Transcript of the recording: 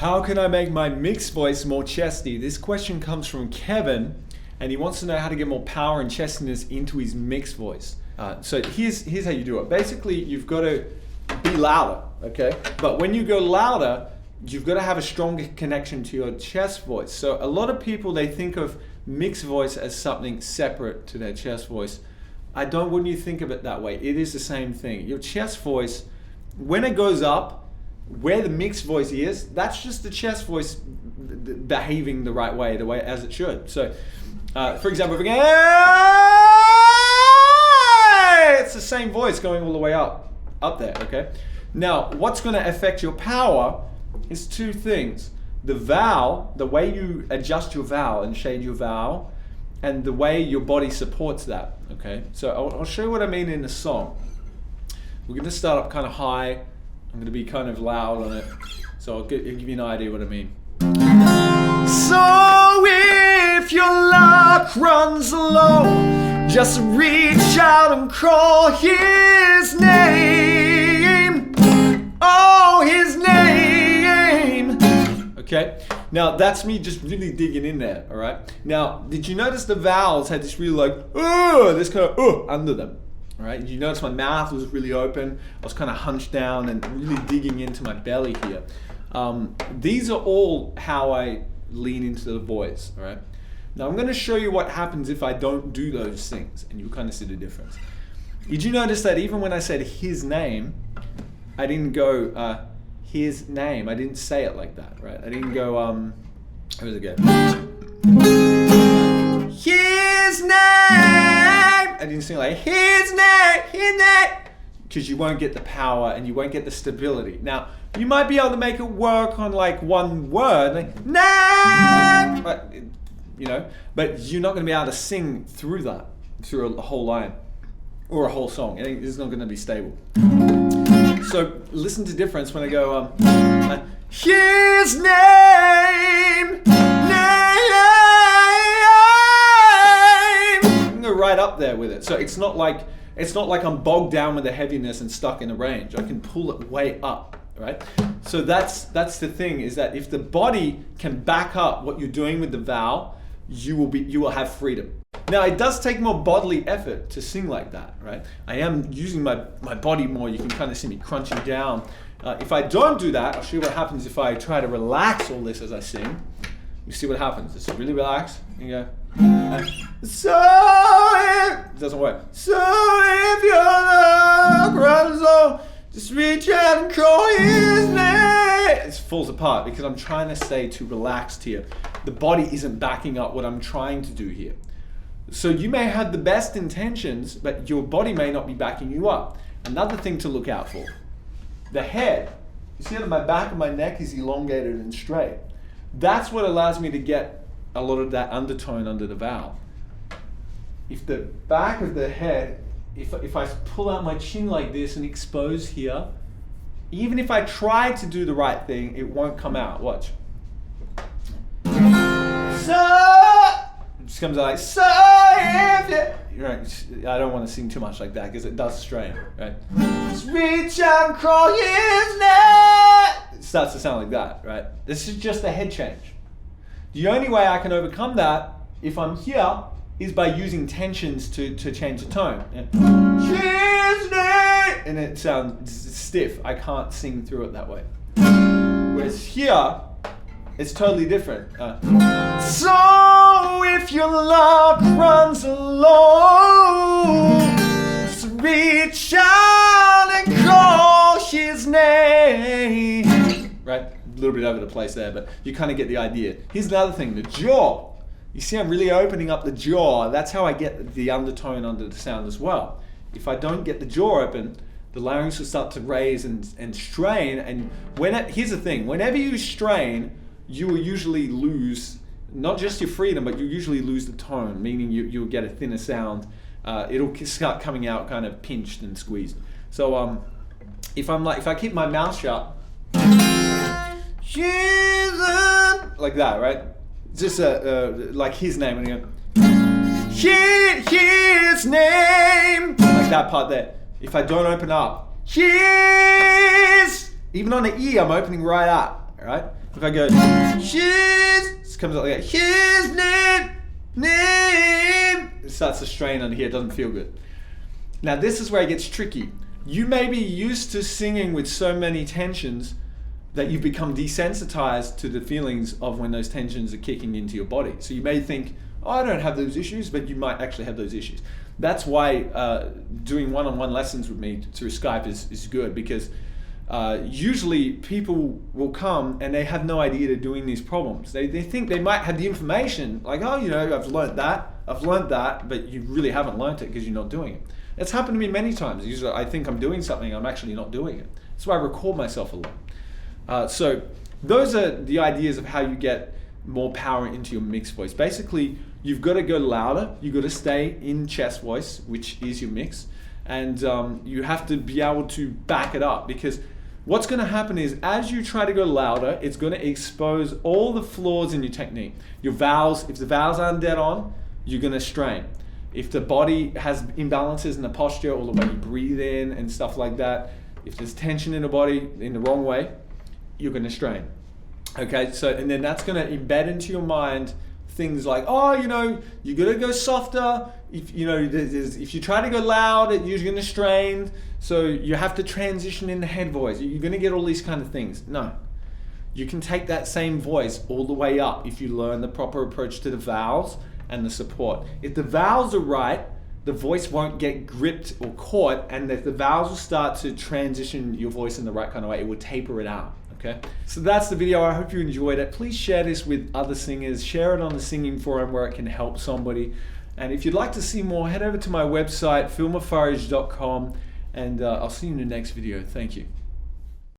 How can I make my mixed voice more chesty? This question comes from Kevin, and he wants to know how to get more power and chestiness into his mixed voice. So here's how you do it. Basically, you've got to be louder, okay? But when you go louder, you've got to have a stronger connection to your chest voice. So a lot of people, they think of mixed voice as something separate to their chest voice. Wouldn't you think of it that way? It is the same thing. Your chest voice, when it goes up, where the mixed voice is, that's just the chest voice behaving the way as it should. So, for example, if we go, it's the same voice going all the way up there, okay? Now, what's going to affect your power is two things. The vowel, the way you adjust your vowel and shade your vowel, and the way your body supports that, okay? So I'll show you what I mean in the song. We're going to start up kind of high. I'm going to be kind of loud on it, so I'll give you an idea what I mean. So if your luck runs low, just reach out and call his name. Oh, his name. Okay, now that's me just really digging in there, all right? Now, did you notice the vowels had this really like, this kind of under them? All right, you notice my mouth was really open. I was kind of hunched down and really digging into my belly here. These are all how I lean into the voice, all right? Now I'm going to show you what happens if I don't do those things, and you'll kind of see the difference. Did you notice that even when I said his name, I didn't go his name. I didn't say it like that, right? I didn't go, how does it go? His name! I didn't sing like his name, because you won't get the power and you won't get the stability. Now, you might be able to make it work on like one word, like name, but you're not going to be able to sing through that, through a whole line or a whole song. It's not going to be stable. So listen to the difference when I go his name. Right up there with it. So it's not like I'm bogged down with the heaviness and stuck in the range. I can pull it way up, right? So that's the thing, is that if the body can back up what you're doing with the vowel, you will have freedom. Now, it does take more bodily effort to sing like that, right? I am using my body more. You can kind of see me crunching down. If I don't do that, I'll show you what happens if I try to relax all this as I sing. You see what happens. It's really relaxed. You go, it doesn't work. So if your luck runs low, just reach out and call his name. It falls apart because I'm trying to stay too relaxed here. The body isn't backing up what I'm trying to do here. So you may have the best intentions, but your body may not be backing you up. Another thing to look out for. The head. You see that my back of my neck is elongated and straight. That's what allows me to get a lot of that undertone under the vowel. If the back of the head, if I pull out my chin like this and expose here, even if I try to do the right thing, it won't come out. Watch. So, it just comes out like, so if you, right, I don't want to sing too much like that because it does strain, right? Just reach out and call his name. It starts to sound like that, right? This is just a head change. The only way I can overcome that, if I'm here, is by using tensions to change the tone. And it sounds stiff. I can't sing through it that way. Whereas here, it's totally different. So if your luck runs low, just reach out and call his name. Right? A little bit over the place there, but you kind of get the idea. Here's another thing, the jaw. You see I'm really opening up the jaw. That's how I get the undertone under the sound as well. If I don't get the jaw open, the larynx will start to raise and strain. And here's the thing, whenever you strain, you will usually lose, not just your freedom, but you usually lose the tone, meaning you'll get a thinner sound. It'll start coming out kind of pinched and squeezed. So if I keep my mouth shut, like that, right? Just like his name, and you go, his name, like that part there. If I don't open up, his, even on the E, I'm opening right up, All right. If I go, his, it comes out like that. His name. It starts to strain on here. It doesn't feel good. Now this is where it gets tricky. You may be used to singing with so many tensions that you've become desensitized to the feelings of when those tensions are kicking into your body. So you may think, oh, I don't have those issues, but you might actually have those issues. That's why doing one-on-one lessons with me through Skype is good, because usually people will come and they have no idea they're doing these problems. They think they might have the information, like, oh, you know, I've learned that, but you really haven't learned it because you're not doing it. It's happened to me many times. Usually I think I'm doing something, I'm actually not doing it. That's why I record myself a lot. So those are the ideas of how you get more power into your mixed voice. Basically, you've got to go louder. You've got to stay in chest voice, which is your mix. And you have to be able to back it up, because what's going to happen is as you try to go louder, it's going to expose all the flaws in your technique. Your vowels, if the vowels aren't dead on, you're going to strain. If the body has imbalances in the posture or the way you breathe in and stuff like that, if there's tension in the body in the wrong way, you're going to strain. Okay, so and then that's going to embed into your mind things like, oh, you know, you got to go softer. If you know, if you try to go loud, you're going to strain. So you have to transition in the head voice. You're going to get all these kind of things. No, you can take that same voice all the way up if you learn the proper approach to the vowels and the support. If the vowels are right, the voice won't get gripped or caught, and if the vowels will start to transition your voice in the right kind of way, it will taper it out. Okay, so that's the video. I hope you enjoyed it. Please share this with other singers. Share it on the singing forum where it can help somebody. And if you'd like to see more, head over to my website, philmoufarrege.com, and I'll see you in the next video. Thank you.